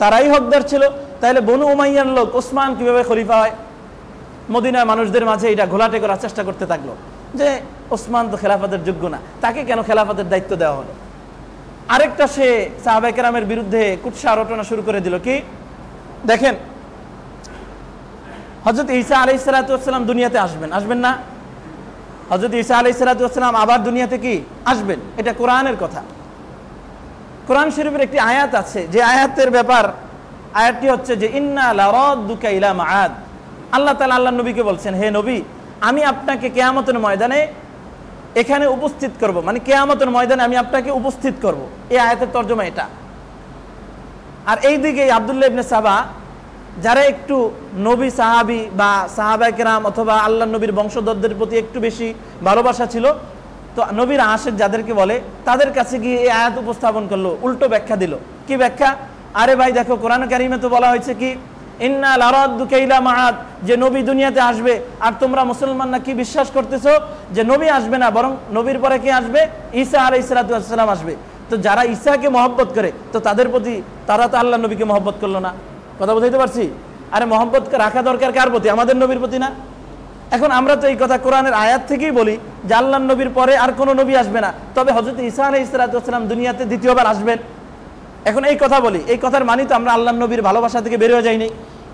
তারাই হকদার ছিল, তাহলে বনু উমাইয়ার লোক ওসমান কিভাবে খলিফা হয়? মদিনার মানুষদের মাঝে এটা ঘোলাটে করার চেষ্টা করতে থাকলো যে ওসমান তো খেলাফতের যোগ্য না, তাকে কেন খেলাফতের দায়িত্ব দেওয়া হলো? আরেকটা সে সাহাবায়ে কেরামের বিরুদ্ধে কুৎসা রটনা শুরু করে দিল। কি দেখেন, হযরত ঈসা আলাইহিস সালাতু ওয়াস সালাম দুনিয়াতে আসবেন না? হযরত ঈসা আলাইহিস সালাতু ওয়াস সালাম আবার দুনিয়াতে কি আসবেন, এটা কোরআনের কথা। কোরআন শরীফের একটি আয়াত আছে, যে আয়াতের ব্যাপার, আয়াতটি হচ্ছে যে ইন্না লারাদ্দুকা ইলা মাআদ। আল্লাহ তাআলা আল্লাহর নবীকে বলছেন, হে নবী, আমি আপনাকে কিয়ামতের ময়দানে এখানে উপস্থিত করব, মানে কিয়ামতের ময়দানে আমি আপনাকে উপস্থিত করব। এই আয়াতের তর্জমা এটা। আর এইদিকে আব্দুল্লাহ ইবনে সাবা, যারা একটু নবী সাহাবী বা সাহাবায়ে কেরাম অথবা আল্লাহর নবীর বংশধরদের প্রতি একটু বেশি ভালোবাসা ছিল, তো নবীর আশিক যাদেরকে বলে, তাদের কাছে গিয়ে এই আয়াত উপস্থাপন করলো, উল্টো ব্যাখ্যা দিল। কি ব্যাখ্যা? আরে ভাই দেখো, কোরআন কারীমে তো বলা হয়েছে কি ইন্না লারাদ্দুকা ইলা মাআদ, যে নবী দুনিয়াতে আসবে, আর তোমরা মুসলমানরা কি বিশ্বাস করতেছো যে নবী আসবে না, বরং নবীর পরে কে আসবে? ঈসা আলাইহিস সালাতু ওয়াস সালাম আসবে। তো যারা ঈসাকে মহব্বত করে, তো তাদের প্রতি তারা তো আল্লাহর নবীকে মহব্বত করলো না। কথা বুঝাইতে পারছি? আরে মহব্বত রাখা দরকার কার প্রতি? আমাদের নবীর প্রতি না? এখন আমরা তো এই কথা কোরআনের আয়াত থেকেই বলি যে আল্লাহর নবীর পরে আর কোনো নবী আসবে না, তবে হযরত ঈসা আলাইহিস সালাতু ওয়াস সালাম দুনিয়াতে দ্বিতীয়বার আসবেন। এখন এই কথা বলি, এই কথার মানে তো আমরা আল্লাহর নবীর ভালোবাসা থেকে বের হয়ে যাইনি।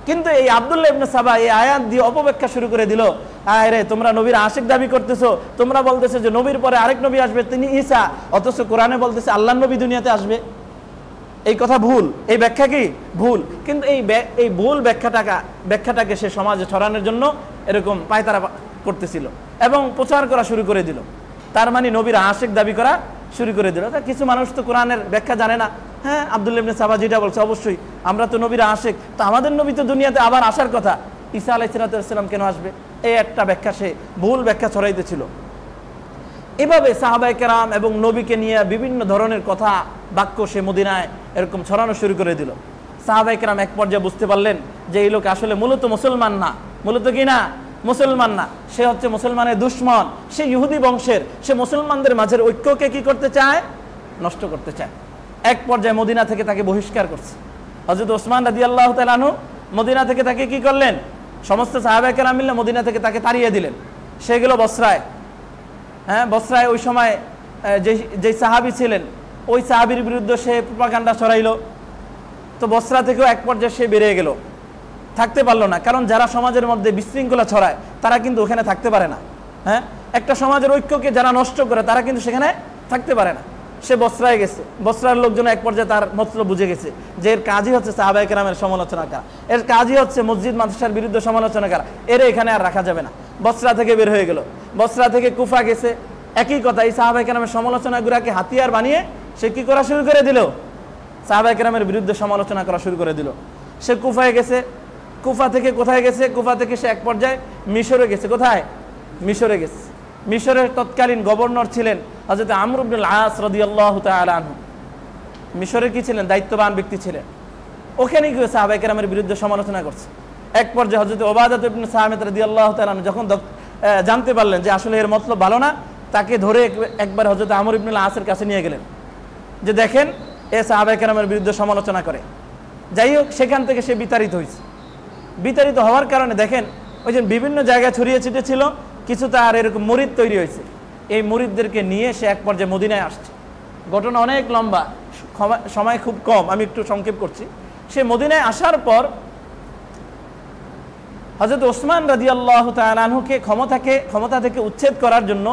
কিন্তু এই আব্দুল্লাহ ইবনে সাবা এই আয়াত দিয়ে অপব্যাখ্যা শুরু করে দিল। আরে তোমরা নবীর আশিক দাবি করতেছো, তোমরা বলতেছো যে নবীর পরে আরেক নবী আসবে, তিনি ঈসা, অথচ কোরআনে বলতেছে আল্লাহর নবী দুনিয়াতে আসবে। এই কথা ভুল, এই ব্যাখ্যা কি ভুল। কিন্তু এই ভুল ব্যাখ্যাটাকে সে সমাজে ছড়ানোর জন্য এরকম পায়তারা করতেছিল এবং প্রচার করা শুরু করে দিল। তার মানে নবীর আশিক দাবি করা শুরু করে দিল। কিছু মানুষ তো কোরআনের ব্যাখ্যা জানে না। হ্যাঁ, আব্দুল্লাহ ইবনে সাবা যেটা বলছে, অবশ্যই আমরা তো নবীর আশিক, তো আমাদের নবী তো দুনিয়াতে আবার আসার কথা, ঈসা আলাইহিস সালাম কেন আসবে? এই একটা ব্যাখ্যা, সে ভুল ব্যাখ্যা ছড়াইতেছিল। এভাবে সাহাবায়ে কেরাম এবং নবীকে নিয়ে বিভিন্ন ধরনের কথা বাক্য সে মদিনায় এরকম ছড়ানো শুরু করে দিল। সাহাবায়ে কেরাম এক পর্যায়ে বুঝতে পারলেন যে এই লোক আসলে মূলত মুসলমান না, মূলত কি না মুসলমান না, সে হচ্ছে মুসলমানের দুশমন, সে ইহুদি বংশের, সে মুসলমানদের মাঝের ঐক্যকে কি করতে চায়? নষ্ট করতে চায়। এক পর্যায়ে মদিনা থেকে তাকে বহিষ্কার করছে। হযরত ওসমান রাদিয়াল্লাহু তাআলা আনহু মদিনা থেকে তাকে কি করলেন? সমস্ত সাহাবায়ে কেরাম মিলে মদিনা থেকে তাকে তাড়িয়ে দিলেন। সে গেল বসরায়। হ্যাঁ, বসরায় ওই সময় যে সাহাবী ছিলেন, ওই সাহাবীর বিরুদ্ধে সে প্রপাগান্ডা ছড়াইল। তো বসরা থেকেও এক পর্যায়ে সে বেরিয়ে গেল, থাকতে পারলো না। কারণ যারা সমাজের মধ্যে বিশৃঙ্খলা ছড়ায় তারা কিন্তু ওখানে থাকতে পারে না। হ্যাঁ, একটা সমাজের ঐক্যকে যারা নষ্ট করে তারা কিন্তু সেখানে থাকতে পারে না। সে বসরায় গেছে। বসরার লোকজন এক পর্যায়ে তার মতলব বুঝে গেছে যে এর কাজই হচ্ছে সাহাবায়ে কেরামের সমালোচনা করা, এর কাজই হচ্ছে মসজিদ মাদ্রাসার বিরুদ্ধে সমালোচনা করা, এর এখানে আর রাখা যাবে না। বসরা থেকে বের হয়ে গেল। বসরা থেকে কুফা গেছে। একই কথা, এই সাহাবায়ে কেরামের সমালোচনাগুলোকে হাতিয়ার বানিয়ে সে কি করা শুরু করে দিল? সাহাবায়ে কেরামের বিরুদ্ধে সমালোচনা করা শুরু করে দিল। সে কুফায় গেছে। কুফা থেকে কোথায় গেছে? কুফা থেকে সে এক পর্যায়ে মিশরে গেছে। কোথায়? মিশরে গেছে। মিশরের তৎকালীন গভর্নর ছিলেন হযরত আমর ইবনুল আস রাদিয়াল্লাহু তাআলা আনহু। মিশরে কি ছিলেন? দায়িত্ববান ব্যক্তি ছিলেন। ওখানে গিয়ে সাহাবায়ে কেরামের বিরুদ্ধে সমালোচনা করছে। এক পর্যায়ে হযরত উবাদাহ ইবনে সামিত রাদিয়াল্লাহু তাআলা আনহু যখন জানতে পারলেন যে আসলে এর মতলব ভালো না, তাকে ধরে একবার হযরত আমর ইবনুল আসের কাছে নিয়ে গেলেন যে দেখেন এ সাহাবায়ে কেরামের বিরুদ্ধে সমালোচনা করে। যাই হোক, সেখান থেকে সে বিতাড়িত হয়েছে। বিতাড়িত হওয়ার কারণে দেখেন ওই যে বিভিন্ন জায়গায় ছড়িয়ে ছিটে ছিল, কিছু তার এরকম মুরিদ তৈরি হয়েছে। এই মুরিদদেরকে নিয়ে সে এক পর্যায়ে মদিনায় আসছে। ঘটনা অনেক লম্বা, সময় খুব কম, আমি একটু সংক্ষেপ করছি। সে মদিনায় আসার পর হযরত ওসমান রাদিয়াল্লাহু তাআলা আনহুকে ক্ষমতা থেকে উচ্ছেদ করার জন্য,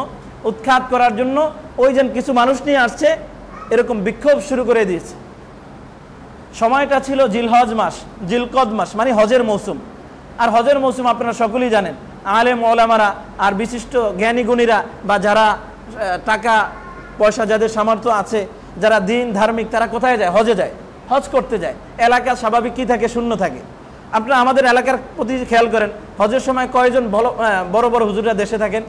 উৎখাত করার জন্য ওই যে কিছু মানুষ নিয়ে আসছে, এরকম বিক্ষোভ শুরু করে দিয়েছে। সময়টা ছিল জিলহজ মাস, জিলকদ মাস, মানে হজের মৌসুম। আর হজের মৌসুম আপনারা সকলেই জানেন, আলেম ওলামারা আর বিশিষ্ট জ্ঞানী গুণীরা বা যারা টাকা পয়সা যাদের সামর্থ্য আছে, যারা দিন ধার্মিক, তারা কোথায় যায়? হজে যায়, হজ করতে যায়। এলাকা স্বাভাবিক কি থাকে? শূন্য থাকে। আপনারা আমাদের এলাকার প্রতি খেয়াল করেন, হজের সময় কয়জন বড় বড় হুজুররা দেশে থাকেন?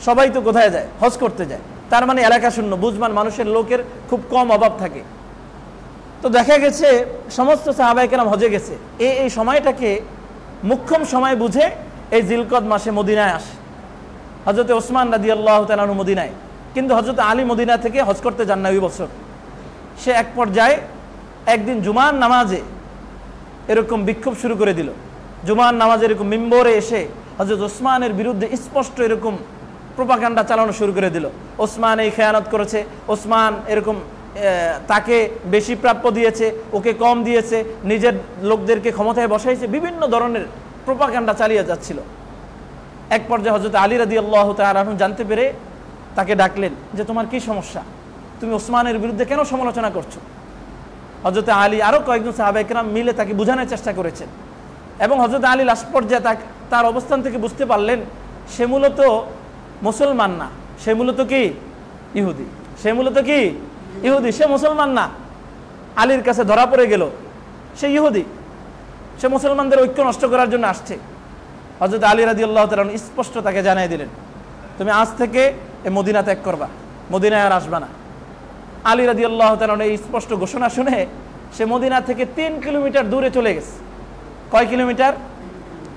সবাই তো কোথায় যায়? হজ করতে যায়। তার মানে এলাকা শূন্য, বুঝমান মানুষের লোকের খুব কম অভাব থাকে। তো দেখা গেছে সমস্ত সাহাবায়ে কেরাম হজে গেছে। এই সময়টাকে মুখ্যম সময় বুঝে এই জিলকদ মাসে মদিনায় আসে হযরত ওসমান রাদিয়াল্লাহু তাআলা আনহু মদিনায়। কিন্তু হযরত আলী মদিনা থেকে হজ করতে যান না ওই বছর। সে এক পর্যায়ে একদিন জুমার নামাজে এরকম বিক্ষোভ শুরু করে দিল। জুমার নামাজে এরকম মিম্বরে এসে হযরত ওসমানের বিরুদ্ধে স্পষ্ট এরকম প্রোপাগান্ডা চালানো শুরু করে দিল। ওসমান এই খেয়ানত করেছে, ওসমান এরকম তাকে বেশি প্রাপ্য দিয়েছে, ওকে কম দিয়েছে, নিজের লোকদেরকে ক্ষমতায় বসাইছে, বিভিন্ন ধরনের প্রোপাগান্ডা চালিয়ে যাচ্ছিল। এক পর্যায়ে হযরত আলী রাদিয়াল্লাহু তাআলা আনহু জানতে পেরে তাকে ডাকলেন যে তোমার কি সমস্যা, তুমি ওসমানের বিরুদ্ধে কেন সমালোচনা করছো? হযরত আলী আরও কয়েকজন সাহাবায়ে কেরাম মিলে তাকে বোঝানোর চেষ্টা করেছেন। এবং হযরত আলী লাস্ট পর্যায়ে তার অবস্থান থেকে বুঝতে পারলেন সে মূলত মুসলমান না, সে মূলত কি? ইহুদি। সে মূলত কি? ইহুদি। সে মুসলমান না। আলীর কাছে ধরা পড়ে গেল সে ইহুদি, সে মুসলমানদের ঐক্য নষ্ট করার জন্য আসছে। হযরত আলী রাদিয়াল্লাহু তাআলা স্পষ্ট তাকে জানিয়ে দিলেন, তুমি আজ থেকে মদিনা ত্যাগ করবা, মদিনায় আর আসবা না। আলী রাদিয়াল্লাহু তাআলা এই স্পষ্ট ঘোষণা শুনে সে মদিনা থেকে 3 কিলোমিটার দূরে চলে গেছে। কয় কিলোমিটার?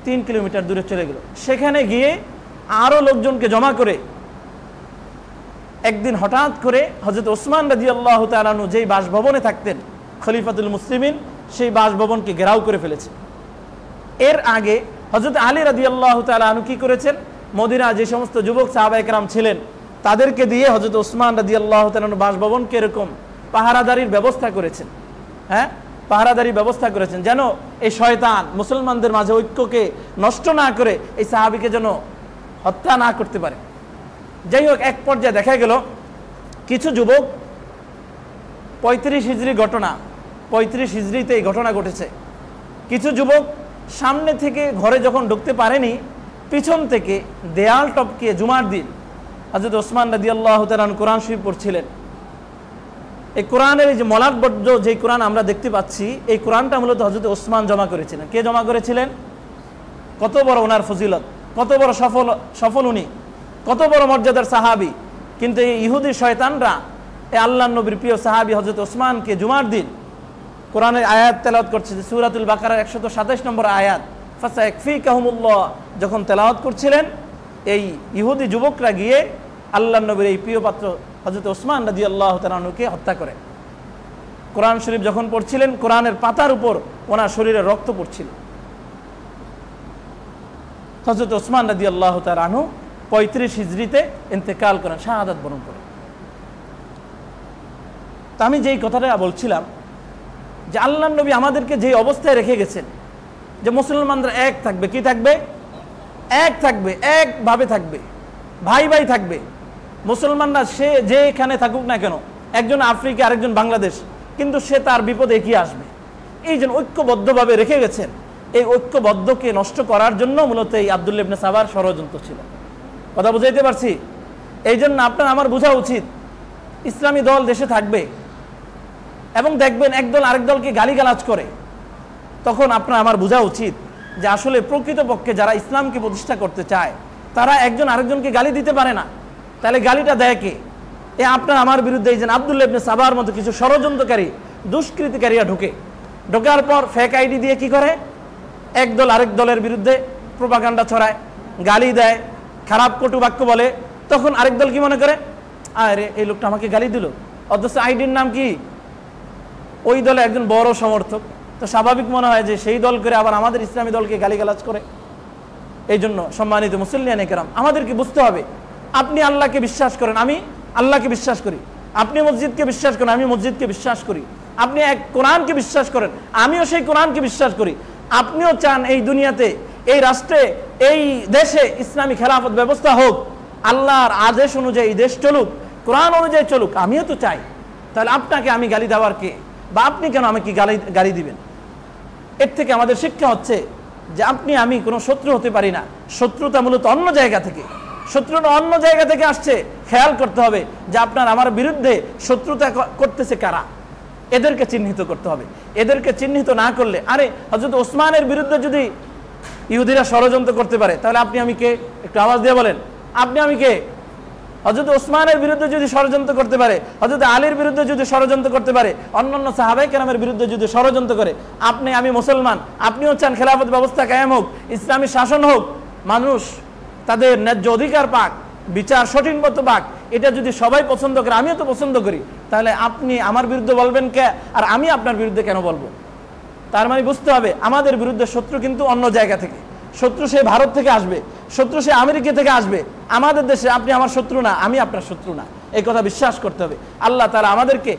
3 কিলোমিটার দূরে চলে গেল। সেখানে গিয়ে আরও লোকজনকে জমা করে একদিন হঠাৎ করে হযরত ওসমান রাদিয়াল্লাহু তাআলা আনহু যেই বাসভবনে থাকতেন, খলিফাতুল মুসলিমিন, সেই বাসভবনকে ঘেরাও করে ফেলেছে। এর আগে হযরত আলী রাদিয়াল্লাহু তাআলা আনহু কি করেছেন? মদিনা যে সমস্ত যুবক সাহাবায়ে কেরাম ছিলেন তাদেরকে দিয়ে হযরত ওসমান রাদিয়াল্লাহু তাআলা আনহু বাসভবনকে এরকম পাহারাদারির ব্যবস্থা করেছেন। হ্যাঁ, পাহারাদারির ব্যবস্থা করেছেন যেন এই শয়তান মুসলমানদের মাঝে ঐক্যকে নষ্ট না করে এই সাহাবীকে যেন হত্যা না করতে পারে। যাই হোক, এক পর্যায়ে দেখা গেল কিছু যুবক 35 হিজরি ঘটনা, 35 হিজরিতে এই ঘটনা ঘটেছে। কিছু যুবক সামনে থেকে ঘরে যখন ঢুকতে পারেনি, পিছন থেকে দেয়াল টপকে জুমার দিন হযরত ওসমান রাদিয়াল্লাহু তাআলা আনহু কোরআন শরীফ পড়ছিলেন। এই কোরআনের এই যে মলাটবদ্ধ যে কোরআন আমরা দেখতে পাচ্ছি, এই কোরআনটা মূলত হযরত ওসমান জমা করেছিলেন। কে জমা করেছিলেন? কত বড় ওনার ফজিলত, কত বড় সফল উনি, কত বড় মর্যাদার সাহাবী। কিন্তু এই ইহুদি শয়তানরা এই আল্লাহর নবীর প্রিয় সাহাবী হযরত ওসমানকে জুমার দিন কোরআনের আয়াত তেলাওয়াত করছে, সূরাতুল বাকারার 127 নম্বর আয়াত, ফাসায়াকফিকাহুমুল্লাহ, যখন তেলাওয়াত করছিলেন, এই ইহুদি যুবকরা গিয়ে আল্লাহর নবীর এই প্রিয় পাত্র হযরত ওসমান রাদিয়াল্লাহু তাআলা আনহুকে হত্যা করে। কোরআন শরীফ যখন পড়ছিলেন, কোরআনের পাতার উপর ওনার শরীরে রক্ত পড়ছিল। হযরত ওসমান রাদিয়াল্লাহু তাআলা আনহু 35 হিজরিতে ইন্তেকাল করেন, শাহাদাত বরণ করেন। তা আমি যেই কথাটা বলছিলাম যে আল্লাহর নবী আমাদেরকে যে অবস্থায় রেখে গেছেন যে মুসলমানরা এক থাকবে, কি থাকবে? এক থাকবে, একভাবে থাকবে, ভাই ভাই থাকবে। মুসলমানরা সে যে এখানে থাকুক না কেন, একজন আফ্রিকা আরেকজন বাংলাদেশ, কিন্তু সে তার বিপদে এগিয়ে আসবে। এই জন্য ঐক্যবদ্ধভাবে রেখে গেছেন। এই ঐক্যবদ্ধকে নষ্ট করার জন্য মূলত এই আব্দুল্লাহ ইবনে সাবার ষড়যন্ত্র ছিল। কথা বুঝাইতে পারছি? এই জন্য আপনার আমার বোঝা উচিত ইসলামী দল দেশে থাকবে এবং দেখবেন একদল আরেক দলকে গালিগালাজ করে, তখন আপনার আমার বোঝা উচিত যে আসলে প্রকৃতপক্ষে যারা ইসলামকে প্রতিষ্ঠা করতে চায় তারা একজন আরেকজনকে গালি দিতে পারে না, তাহলে গালিটা দেয় কে? আপনার আমার বিরুদ্ধে এই যে আব্দুল্লাহ ইবনে সাবার মতো কিছু ষড়যন্ত্রকারী দুষ্কৃতিকারীরা ঢোকার পর ফেক আইডি দিয়ে কি করে, একদল আরেক দলের বিরুদ্ধে প্রোপাগান্ডা ছড়ায়, গালি দেয়, খারাপ কটু বাক্য বলে। তখন আরেক দল কি মনে করে, আরে এই লোকটা আমাকে গালি দিল, অথচ আইডির নাম কি ওই দলে একজন বড় সমর্থক। তো স্বাভাবিক মনে হয় যে সেই দল করে আবার আমাদের ইসলামী দলকে গালিগালাজ করে। এই জন্য সম্মানিত মুসল্লিয়ান কেরাম, আমাদেরকে বুঝতে হবে, আপনি আল্লাহকে বিশ্বাস করেন, আমি আল্লাহকে বিশ্বাস করি। আপনি মসজিদকে বিশ্বাস করেন, আমি মসজিদকে বিশ্বাস করি। আপনি এক কোরআনকে বিশ্বাস করেন, আমিও সেই কোরআনকে বিশ্বাস করি। আপনিও চান এই দুনিয়াতে, এই রাষ্ট্রে, এই দেশে ইসলামী খেলাফত ব্যবস্থা হোক, আল্লাহর আদেশ অনুযায়ী দেশ চলুক, কোরআন অনুযায়ী চলুক, আমিও তো চাই। তাহলে আপনাকে আমি গালি দেওয়ার কে, বা আপনি কেন আমাকে গালি দিবেন? এর থেকে আমাদের শিক্ষা হচ্ছে যে আপনি আমি কোনো শত্রু হতে পারি না। শত্রুতা মূলত অন্য জায়গা থেকে, শত্রুতা অন্য জায়গা থেকে আসছে। খেয়াল করতে হবে যে আপনার আমার বিরুদ্ধে শত্রুতা করতেছে কারা, এদেরকে চিহ্নিত করতে হবে। এদেরকে চিহ্নিত না করলে, আরে হযরত ওসমানের বিরুদ্ধে যদি ইহুদিরা ষড়যন্ত্র করতে পারে, তাহলে আপনি আমি কে? একটু আওয়াজ দিয়ে বলেন, আপনি আমি কে? হযরত ওসমানের বিরুদ্ধে যদি ষড়যন্ত্র করতে পারে, হযরত আলীর বিরুদ্ধে যদি ষড়যন্ত্র করতে পারে, অন্যান্য সাহাবায়ে কেরামের বিরুদ্ধে যদি ষড়যন্ত্র করে, আপনি আমি মুসলমান, আপনিও চান খেলাফত ব্যবস্থা কায়েম হোক, ইসলামী শাসন হোক, মানুষ তাদের ন্যায্য অধিকার পাক, বিচার সঠিকমতো পাক, এটা যদি সবাই পছন্দ করে, আমিও তো পছন্দ করি, তাহলে আপনি আমার বিরুদ্ধে বলবেন কে, আর আমি আপনার বিরুদ্ধে কেন বলবো? তার মানে বুঝতে হবে আমাদের বিরুদ্ধে শত্রু কিন্তু অন্য জায়গা থেকে। শত্রু সে ভারত থেকে আসবে, শত্রু সে আমেরিকা থেকে আসবে। আমাদের দেশে আপনি আমার শত্রু না, আমি আপনার শত্রু না, এই কথা বিশ্বাস করতে হবে। আল্লাহ তাআলা আমাদেরকে